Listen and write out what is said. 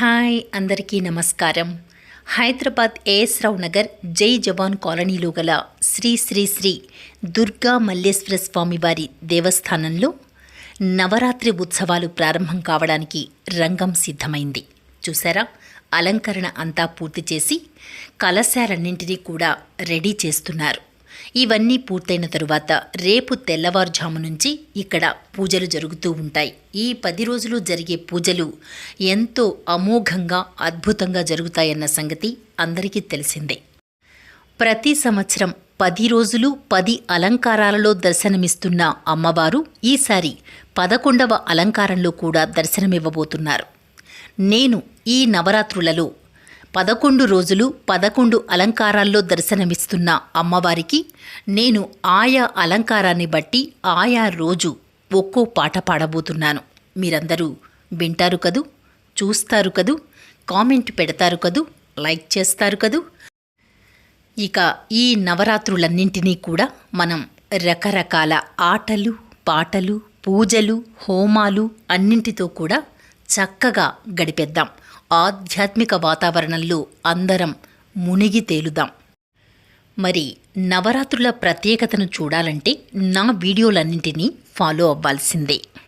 Hi అందరికీ నమస్కారం. Hyderabad as రావు నగర్ జై జవాన్ కాలనీలో గల శ్రీ శ్రీ శ్రీ దుర్గా మల్లేశ్వర స్వామి వారి దేవస్థానంలో నవరాత్రి ఉత్సవాలు ప్రారంభం కావడానికి రంగం సిద్ధమైంది. చూసారా, అలంకరణ అంతా పూర్తి చేసి కలశాలన్నింటినీ కూడా రెడీ చేస్తున్నారు. ఇవన్నీ పూర్తయిన తరువాత రేపు తెల్లవారుజాము నుంచి ఇక్కడ పూజలు జరుగుతూ ఉంటాయి. ఈ 10 రోజులు జరిగే పూజలు ఎంతో అమోఘంగా అద్భుతంగా జరుగుతాయన్న సంగతి అందరికీ తెలిసిందే. ప్రతి సంవత్సరం 10 రోజులు 10 అలంకారాలలో దర్శనమిస్తున్న అమ్మవారు ఈసారి 11వ అలంకారంలో కూడా దర్శనమివ్వబోతున్నారు. నేను ఈ నవరాత్రులలో 11 రోజులు 11 అలంకారాల్లో దర్శనమిస్తున్న అమ్మవారికి నేను ఆయా అలంకారాన్ని బట్టి ఆయా రోజు ఒక్కో పాట పాడబోతున్నాను. మీరందరూ వింటారు కదూ, చూస్తారు కదూ, కామెంట్ పెడతారు కదూ, లైక్ చేస్తారు కదూ. ఇక ఈ నవరాత్రులన్నింటినీ కూడా మనం రకరకాల ఆటలు, పాటలు, పూజలు, హోమాలు అన్నింటితో కూడా చక్కగా గడిపేద్దాం. ఆధ్యాత్మిక వాతావరణంలో అందరం మునిగి తేలుదాం. మరి నవరాత్రుల ప్రత్యేకతను చూడాలంటే నా వీడియోలన్నింటినీ ఫాలో అవ్వాల్సిందే.